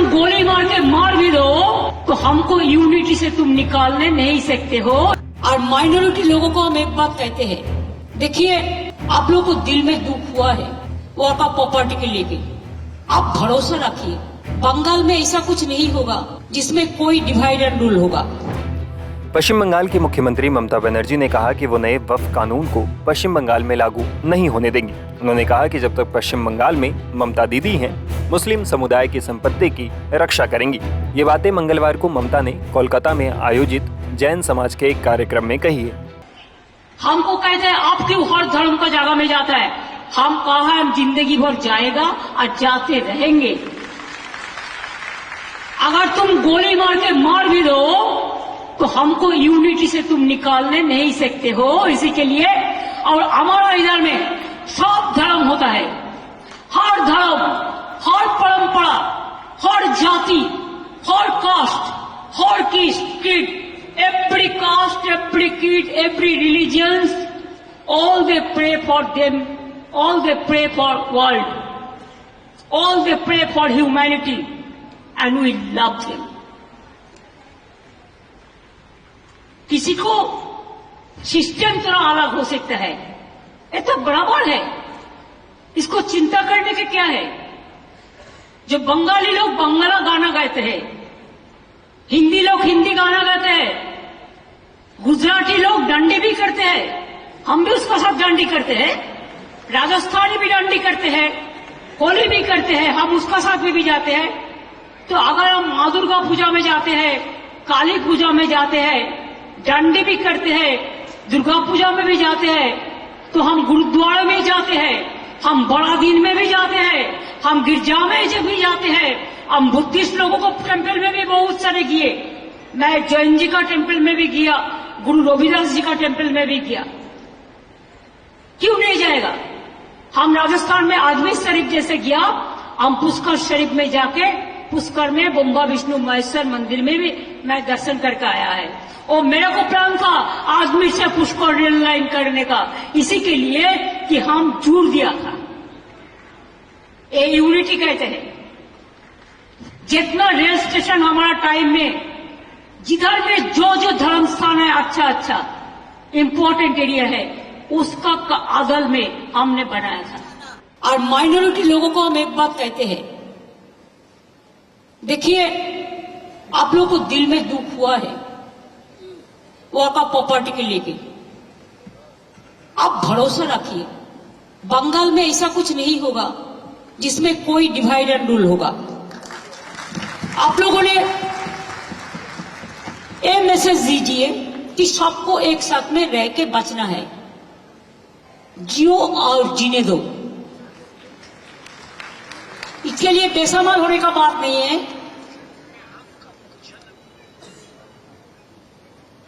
तुम गोली मार के मार भी दो तो हमको यूनिटी से तुम निकालने नहीं सकते हो। और माइनॉरिटी लोगों को हम एक बात कहते हैं, देखिए आप लोगों को दिल में दुख हुआ है वो आपका प्रॉपर्टी के लेके, आप भरोसा रखिए बंगाल में ऐसा कुछ नहीं होगा जिसमें कोई डिवाइड एंड रूल होगा। पश्चिम बंगाल की मुख्यमंत्री ममता बनर्जी ने कहा कि वो नए वक्फ कानून को पश्चिम बंगाल में लागू नहीं होने देंगी। उन्होंने कहा कि जब तक पश्चिम बंगाल में ममता दीदी हैं, मुस्लिम समुदाय की संपत्ति की रक्षा करेंगी। ये बातें मंगलवार को ममता ने कोलकाता में आयोजित जैन समाज के एक कार्यक्रम में कही है। हमको कहते हैं आप क्यों हर धर्म का जगह में जाता है, हम कहा हम जिंदगी भर जाएगा और जाते रहेंगे। अगर तुम गोली मार के मार भी दो तो हमको यूनिटी से तुम निकालने नहीं सकते हो। इसी के लिए और हमारा इधर में सब धर्म होता है, हर धर्म, हर परंपरा, हर जाति, हर cast, her creed, every caste, every creed, every religions, all they pray for them, all they pray for world, all they pray for humanity, and we love them. किसी को सिस्टम थोड़ा अलग हो सकता है, ये तो बराबर है, इसको चिंता करने के क्या है। जो बंगाली लोग बंगाला गाना गाते हैं, हिंदी लोग हिंदी गाना गाते हैं, गुजराती लोग डंडी भी करते हैं, हम भी उसका साथ डंडी करते हैं, राजस्थानी भी डंडी करते हैं, होली भी करते हैं, हम उसका साथ में भी जाते हैं। तो अगर हम माँ दुर्गा पूजा में जाते हैं, काली पूजा में जाते हैं, डंडी भी करते हैं, दुर्गा पूजा में भी जाते हैं, तो हम गुरुद्वारा में जाते हैं, हम बड़ा दिन में भी जाते हैं, हम गिरजा में जब भी जाते हैं, हम बुद्धिस्ट लोगों को टेम्पल में भी बहुत सारे किए, मैं जैन जी का टेम्पल में भी गया, गुरु रविदास जी का टेम्पल में भी गया, क्यों नहीं जाएगा। हम राजस्थान में अजमेर शरीफ जैसे गया, हम पुष्कर शरीफ में जाके पुष्कर में बम्बा विष्णु महेश्वर मंदिर में भी मैं दर्शन करके आया है। और मेरे को प्लान था अजमेर से पुष्कर रेल लाइन करने का, इसी के लिए कि हम जुड़ दिया था। ये यूनिटी कहते हैं। जितना रेल स्टेशन हमारा टाइम में जिधर में जो जो धर्म स्थान है अच्छा अच्छा इंपॉर्टेंट एरिया है, उसका अदल में हमने बनाया था। और माइनॉरिटी लोगों को हम एक बात कहते हैं, देखिए आप लोगों को दिल में दुख हुआ है वो आपका प्रॉपर्टी के लेके, आप भरोसा रखिए बंगाल में ऐसा कुछ नहीं होगा जिसमें कोई डिवाइड एंड रूल होगा। आप लोगों ने ये मैसेज दीजिए कि सबको एक साथ में रह के बचना है, जियो और जीने दो। इसके लिए बेसामाल होने का बात नहीं है।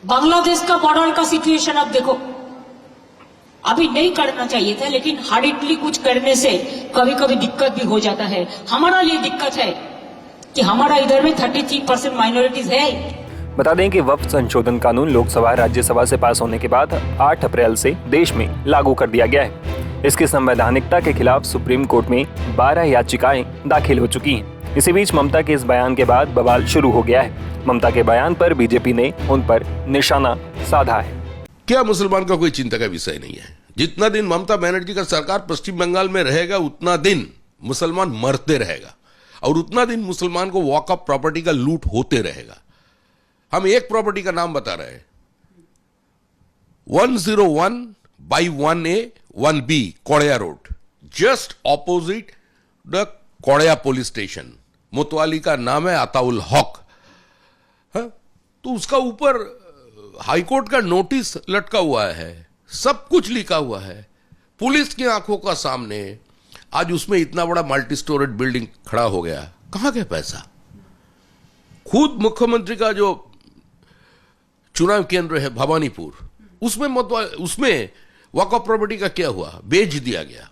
बांग्लादेश का बॉर्डर का सिचुएशन अब देखो, अभी नहीं करना चाहिए था, लेकिन हार्डली कुछ करने से कभी कभी दिक्कत भी हो जाता है। हमारा ये दिक्कत है कि हमारा इधर में 33% माइनॉरिटीज है। बता दें कि वक्फ संशोधन कानून लोकसभा राज्यसभा से पास होने के बाद 8 अप्रैल से देश में लागू कर दिया गया है। इसकी संवैधानिकता के खिलाफ सुप्रीम कोर्ट में 12 याचिकाएं दाखिल हो चुकी हैं। इसी बीच ममता के इस बयान के बाद बवाल शुरू हो गया है। ममता के बयान पर बीजेपी ने उन पर निशाना साधा है। क्या मुसलमान का कोई चिंता का विषय नहीं है। जितना दिन ममता बनर्जी का सरकार पश्चिम बंगाल में रहेगा उतना दिन मुसलमान मरते रहेगा और उतना दिन मुसलमान को वॉकअप प्रॉपर्टी का लूट होते रहेगा। हम एक प्रॉपर्टी का नाम बता रहे हैं, 101/1A 1B Kodiya road, just opposite the Kodiya police station. मुतवाली का नाम है अताउल हक। तो उसका ऊपर हाईकोर्ट का नोटिस लटका हुआ है, सब कुछ लिखा हुआ है पुलिस की आंखों का सामने। आज उसमें इतना बड़ा मल्टी स्टोरेड बिल्डिंग खड़ा हो गया, कहां गया पैसा। खुद मुख्यमंत्री का जो चुनाव केंद्र है भवानीपुर, उसमें वक़्फ़ प्रॉपर्टी का क्या हुआ, बेच दिया गया।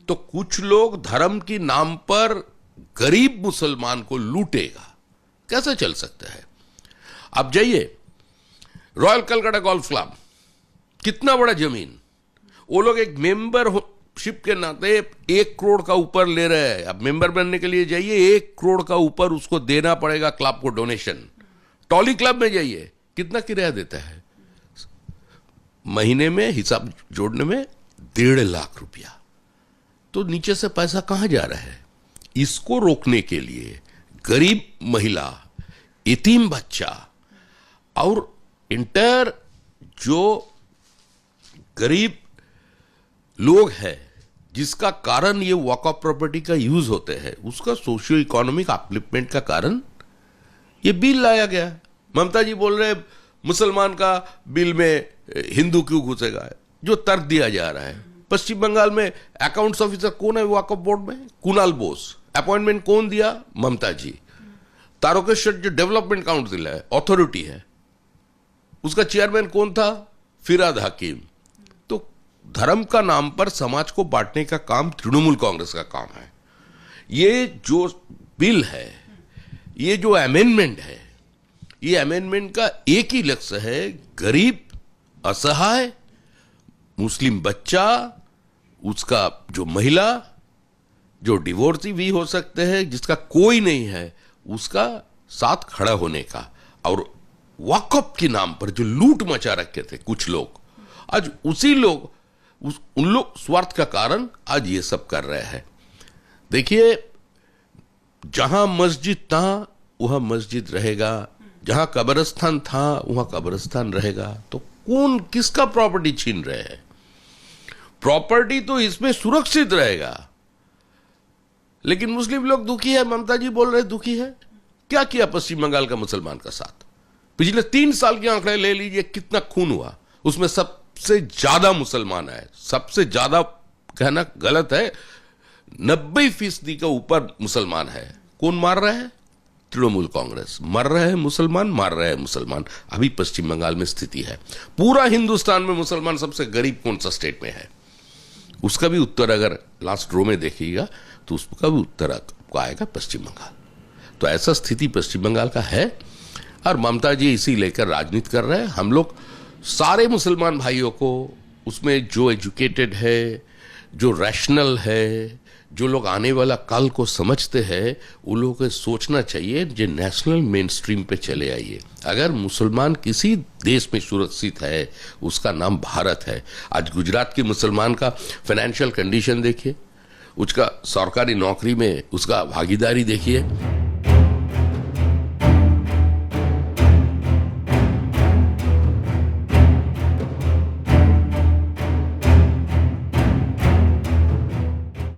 तो कुछ लोग धर्म की नाम पर गरीब मुसलमान को लूटेगा, कैसे चल सकता है। अब जाइए रॉयल कलकत्ता गोल्फ क्लब, कितना बड़ा जमीन, वो लोग एक मेंबर मेंबरशिप के नाते 1 करोड़ का ऊपर ले रहे हैं। अब मेंबर बनने के लिए जाइए, 1 करोड़ का ऊपर उसको देना पड़ेगा क्लब को डोनेशन। टॉली क्लब में जाइए, कितना किराया देता है महीने में, हिसाब जोड़ने में 1.5 लाख रुपया। तो नीचे से पैसा कहां जा रहा है? इसको रोकने के लिए गरीब महिला, यतीम बच्चा और इंटर जो गरीब लोग हैं जिसका कारण ये वॉकअप प्रॉपर्टी का यूज होते हैं, उसका सोशियो इकोनॉमिक अपलिफ्टमेंट का कारण ये बिल लाया गया। ममता जी बोल रहे मुसलमान का बिल में हिंदू क्यों घुसेगा, जो तर्क दिया जा रहा है। पश्चिम बंगाल में अकाउंट्स ऑफिसर कौन है वॉकअप बोर्ड में? कुणाल बोस। अपॉइंटमेंट कौन दिया? ममता जी। तारकेश्वर जो डेवलपमेंट काउंसिल है, अथॉरिटी है, उसका चेयरमैन कौन था? फिराद हकीम। तो धर्म का नाम पर समाज को बांटने का काम तृणमूल कांग्रेस का काम है। ये जो बिल है, ये जो अमेंडमेंट है, ये अमेंडमेंट का एक ही लक्ष्य है, गरीब, असहाय, मुस्लिम बच्चा, उसका जो महिला, जो डिवोर्सी भी हो सकते हैं, जिसका कोई नहीं है, उसका साथ खड़ा होने का। और वक़्फ़ के नाम पर जो लूट मचा रखे थे कुछ लोग, आज उसी लोग उन लोग स्वार्थ का कारण आज ये सब कर रहे हैं। देखिए, जहां मस्जिद था वहां मस्जिद रहेगा, जहां कब्रिस्तान था वहां कब्रिस्तान रहेगा। तो कौन किसका प्रॉपर्टी छीन रहे हैं? प्रॉपर्टी तो इसमें सुरक्षित रहेगा, लेकिन मुस्लिम लोग दुखी है। ममता जी बोल रहे दुखी है। क्या किया पश्चिम बंगाल का मुसलमान का साथ? पिछले 3 साल के आंकड़े ले लीजिए, कितना खून हुआ। उसमें सबसे ज्यादा मुसलमान है, सबसे ज्यादा कहना गलत है, 90% के ऊपर मुसलमान है। कौन मार रहा है? तृणमूल कांग्रेस। मर रहे हैं मुसलमान, मार रहे हैं मुसलमान। अभी पश्चिम बंगाल में स्थिति है। पूरा हिंदुस्तान में मुसलमान सबसे गरीब कौन सा स्टेट में है? उसका भी उत्तर अगर लास्ट रो में देखिएगा तो उसका भी उत्तर आपको आएगा पश्चिम बंगाल। तो ऐसा स्थिति पश्चिम बंगाल का है और ममता जी इसी लेकर राजनीति कर रहे हैं। हम लोग सारे मुसलमान भाइयों को, उसमें जो एजुकेटेड है, जो रैशनल है, जो लोग आने वाला कल को समझते हैं, उन लोगों को सोचना चाहिए जो नेशनल मेन स्ट्रीम पे चले आइए। अगर मुसलमान किसी देश में सुरक्षित है, उसका नाम भारत है। आज गुजरात के मुसलमान का फाइनेंशियल कंडीशन देखिए, उसका सरकारी नौकरी में उसका भागीदारी देखिए।